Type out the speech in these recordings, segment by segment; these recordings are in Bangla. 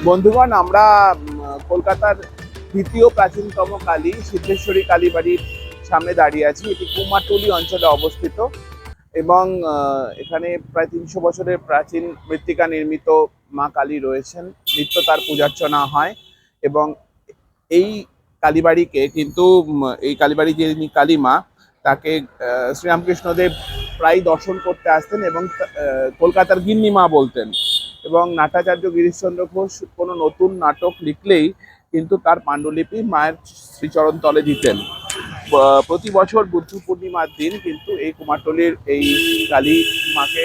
বন্ধুগণ, আমরা কলকাতার দ্বিতীয় প্রাচীনতম কালী সিদ্ধেশ্বরী কালীবাড়ির সামনে দাঁড়িয়ে আছি। এটি কুমারটুলি অঞ্চলে অবস্থিত এবং এখানে প্রায় ৩০০ বছরের প্রাচীন মৃত্তিকা নির্মিত মা কালী রয়েছেন। নিত্য তার পূজার্চনা হয় এবং এই কালীবাড়িকে কিন্তু এই কালীবাড়ি যিনি কালী মা, তাকে শ্রীরামকৃষ্ণদেব প্রায় দর্শন করতে আসতেন এবং কলকাতার গিন্নি মা বলতেন। এবং নাটাচার্য গিরিশচন্দ্র ঘোষ কোনো নতুন নাটক লিখলেই কিন্তু তার পাণ্ডুলিপি মায়ের শ্রীচরণ তলে দিতেন। প্রতি বছর বুদ্ধ পূর্ণিমার দিন কিন্তু এই কুমারটুলির এই কালী মাকে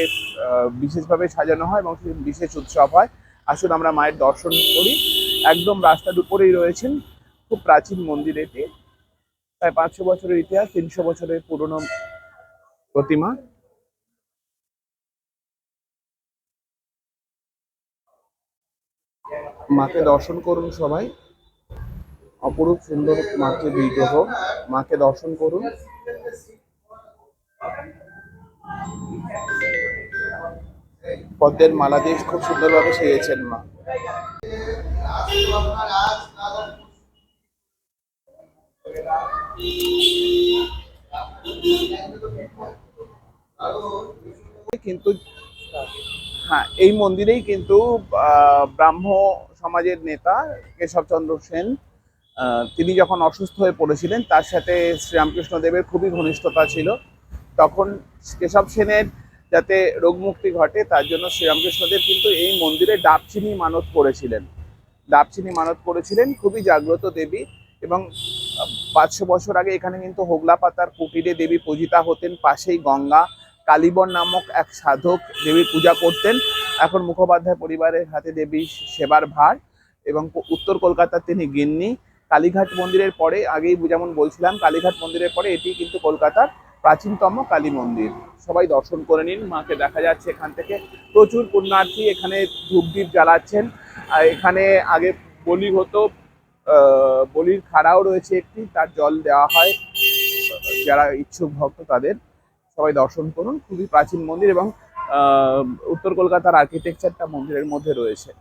বিশেষভাবে সাজানো হয় এবং বিশেষ উৎসব হয়। আসুন আমরা মায়ের দর্শন করি। একদম রাস্তার উপরেই রয়েছেন খুব প্রাচীন মন্দির এটি। প্রায় ৫০০ বছরের ইতিহাস, ৩০০ বছরের পুরনো প্রতিমা। মাকে দর্শন করুন সবাই। অপরূপ সুন্দর মাকে বিগ্রহ, মাকে দর্শন করুন। পদ্মের মালা দিয়ে খুব সুন্দরভাবে সেজেছেন মা। কিন্তু হ্যাঁ, এই মন্দিরেই কিন্তু ব্রাহ্ম সমাজের নেতা কেশবচন্দ্র সেন, তিনি যখন অসুস্থ হয়ে পড়েছিলেন, তার সাথে শ্রীরামকৃষ্ণ দেবের খুবই ঘনিষ্ঠতা ছিল। তখন কেশব সেনের যাতে রোগমুক্তি ঘটে তার জন্য শ্রীরামকৃষ্ণদেব কিন্তু এই মন্দিরে ডাবচিনি মানত করেছিলেন। ডাবচিনি মানত করেছিলেন, খুবই জাগ্রত দেবী। এবং ৫০০ বছর আগে এখানে কিন্তু হোগলা পাতার কুটিরে দেবী পূজিতা হতেন। পাশেই গঙ্গা, কালীবন নামক এক সাধক দেবীর পূজা করতেন। এখন মুখোপাধ্যায় পরিবারের হাতে দেবীর সেবার ভার এবং উত্তর কলকাতার তিনি গিন্নি। কালীঘাট মন্দিরের পরে, আগেই যেমন বলছিলাম, কালীঘাট মন্দিরের পরে এটি কিন্তু কলকাতার প্রাচীনতম কালী মন্দির। সবাই দর্শন করে নিন। মাকে দেখা যাচ্ছে এখান থেকে। প্রচুর পুণ্যার্থী এখানে ধূপদীপ জ্বালাচ্ছেন। আর এখানে আগে বলি হতো, বলির খাড়াও রয়েছে একটি, তার জল দেওয়া হয় যারা ইচ্ছুক ভক্ত তাদের। সবাই দর্শন করুন। খুবই প্রাচীন মন্দির এবং উত্তর কলকাতার আর্কিটেকচারটা মন্দিরের মধ্যে রয়েছে।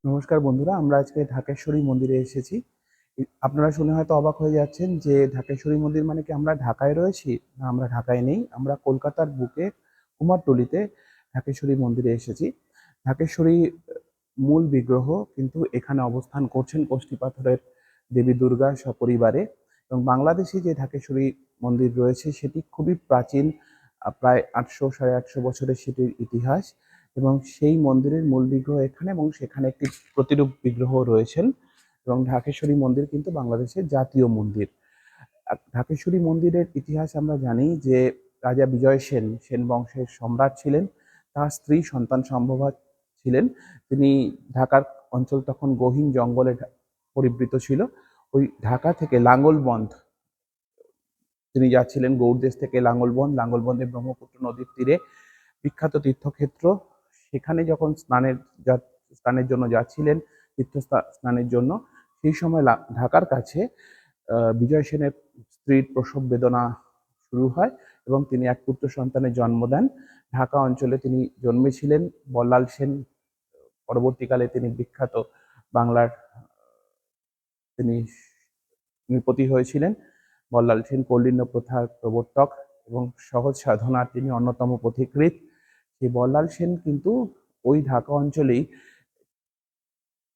নমস্কার বন্ধুরা, আমরা আজকে ঢাকেশ্বরী মন্দিরে এসেছি। আপনারা শুনে হয়তো অবাক হয়ে যাচ্ছেন যে ঢাকেশ্বরী মন্দির মানে কি আমরা ঢাকায় রয়েছি? না, আমরা ঢাকায় নেই। আমরা কলকাতার বুকে কুমারটুলিতে ঢাকেশ্বরী মন্দিরে এসেছি। ঢাকেশ্বরী মূল বিগ্রহ কিন্তু এখানে অবস্থান করছেন কষ্টি পাথরের দেবী দুর্গা সপরিবারে। এবং বাংলাদেশে যে ঢাকেশ্বরী মন্দির রয়েছে সেটি খুবই প্রাচীন, প্রায় ৮০০ সাড়ে ৮০০ বছরের সেটির ইতিহাস। এবং সেই মন্দিরের মূল বিগ্রহ এখানে, এবং সেখানে একটি প্রতিরূপ বিগ্রহ রয়েছেন। এবং ঢাকেশ্বরী মন্দির কিন্তু বাংলাদেশের জাতীয় মন্দির। ঢাকেশ্বরী মন্দিরের ইতিহাস আমরা জানি যে রাজা বিজয় সেন, সেন বংশের সম্রাট ছিলেন। তার স্ত্রী সন্তান সম্ভবা ছিলেন। তিনি ঢাকার অঞ্চল তখন গহীন জঙ্গলে পরিবৃত ছিল। ওই ঢাকা থেকে লাঙ্গলবন্দ তিনি যাচ্ছিলেন, গৌড়দেশ থেকে লাঙ্গলবন্দ, লাঙ্গলবন্দে ব্রহ্মপুত্র নদীর তীরে বিখ্যাত তীর্থক্ষেত্র। সেখানে যখন স্নানের জন্য যাচ্ছিলেন, তীর্থ স্নানের জন্য, সেই সময় ঢাকার কাছে বিজয় সেনের স্ত্রীর প্রসব বেদনা শুরু হয় এবং তিনি এক পুত্র সন্তানের জন্ম দেন। ঢাকা অঞ্চলে তিনি জন্মেছিলেন। বল্লাল সেন পরবর্তীকালে তিনি বিখ্যাত বাংলার তিনি নৃপতি হয়েছিলেন। বল্লাল সেন কৌলিন্য প্রথার প্রবর্তক এবং সহজ সাধনার তিনি অন্যতম পথিকৃৎ। সেই বল্লাল সেন কিন্তু ওই ঢাকা অঞ্চলেই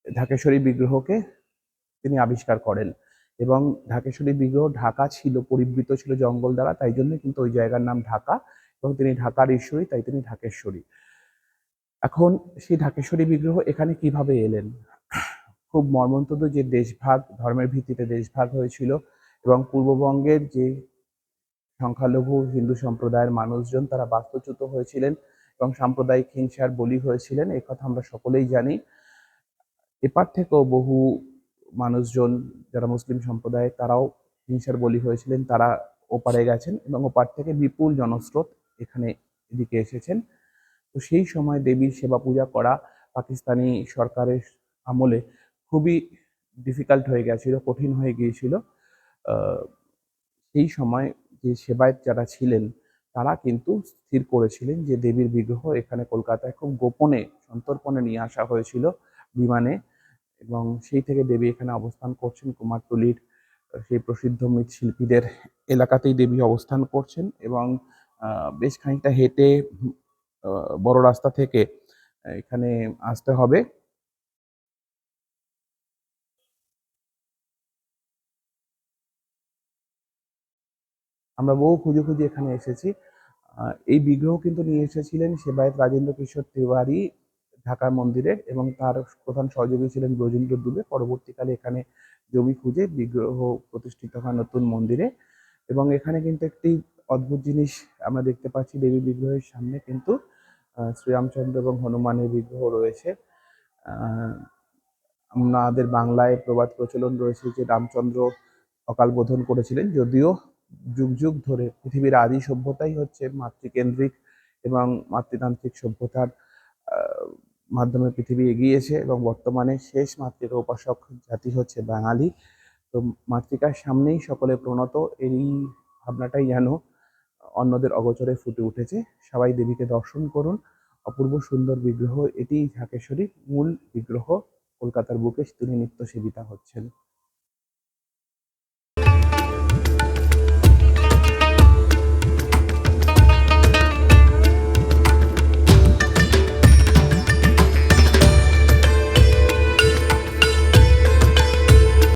ঢাকেশ্বরী বিগ্রহকে তিনি আবিষ্কার করেন। এবং ঢাকেশ্বরী বিগ্রহ ঢাকা ছিল, পরিবৃত ছিল জঙ্গল দ্বারা, তাই জন্য কিন্তু ওই জায়গার নাম ঢাকা, এবং তিনি ঢাকার ঈশ্বরী, তাই তিনি ঢাকেশ্বরী। এখন সেই ঢাকেশ্বরী বিগ্রহ এখানে কিভাবে এলেন? খুব মর্মন্তুদ যে দেশভাগ, ধর্মের ভিত্তিতে দেশভাগ হয়েছিল, এবং পূর্ববঙ্গের যে সংখ্যালঘু হিন্দু সম্প্রদায়ের মানুষজন তারা বাস্তুচ্যুত হয়েছিলেন এবং সাম্প্রদায়িক হিংসার বলি হয়েছিলেন, এই কথা আমরা সকলেই জানি। এপার থেকেও বহু মানুষজন যারা মুসলিম সম্প্রদায় তারাও হিংসার বলি হয়েছিলেন, তারা ওপারে গেছেন এবং ওপার থেকে বিপুল জনস্রোত এখানে এদিকে এসেছেন। তো সেই সময় দেবীর সেবা পূজা করা পাকিস্তানি সরকারের আমলে খুবই ডিফিকাল্ট হয়ে গেছিল, কঠিন হয়ে গিয়েছিল। সেই সময় যে সেবায়েত যারা ছিলেন তারা কিন্তু স্থির করেছিলেন যে দেবীর বিগ্রহ এখানে কলকাতায় খুব গোপনে সন্তর্পণে নিয়ে আসা হয়েছিল বিমানে, এবং সেই থেকে দেবী এখানে অবস্থান করছেন। কুমারটুলির সেই প্রসিদ্ধ মৃৎশিল্পীদের এলাকাতেই দেবী অবস্থান করছেন, এবং বেশ খানিকটা হেঁটে বড় রাস্তা থেকে এখানে আসতে হবে। আমরা বহু খুঁজে খুঁজে এখানে এসেছি। এই বিগ্রহ কিন্তু নিয়ে এসেছিলেন সেবায়েত রাজেন্দ্র কিশোর তিওয়ারি ঢাকার মন্দিরে, এবং তার প্রধান সহযোগী ছিলেন ব্রজেন্দ্র দুবে। পরবর্তীকালে এখানে জমি খুঁজে বিগ্রহ প্রতিষ্ঠিত হয় নতুন মন্দিরে, এবং এখানে কিন্তু একটি অদ্ভুত জিনিস আমরা দেখতে পাচ্ছি, দেবী বিগ্রহের সামনে কিন্তু শ্রীরামচন্দ্র এবং হনুমানের বিগ্রহ রয়েছে। আহ, আমাদের বাংলায় প্রবাদ প্রচলন রয়েছে যে রামচন্দ্র অকাল বোধন করেছিলেন, যদিও যুগ যুগ ধরে পৃথিবীর আদি সভ্যতাই হচ্ছে মাতৃকেন্দ্রিক এবং মাতৃতান্ত্রিক সভ্যতার মাধ্যমে পৃথিবী এগিয়েছে, এবং বর্তমানে শেষ মাতৃকা উপাসক জাতি হচ্ছে বাঙালি। তো মাতৃকার সামনেই সকলে প্রণত, এই ভাবনাটাই যেন অন্যদের অগোচরে ফুটে উঠেছে। সবাই দেবীকে দর্শন করুন, অপূর্ব সুন্দর বিগ্রহ এটি ঢাকেশ্বরীর মূল বিগ্রহ। কলকাতার বুকে তিনি নিত্য সেবিতা হচ্ছেন।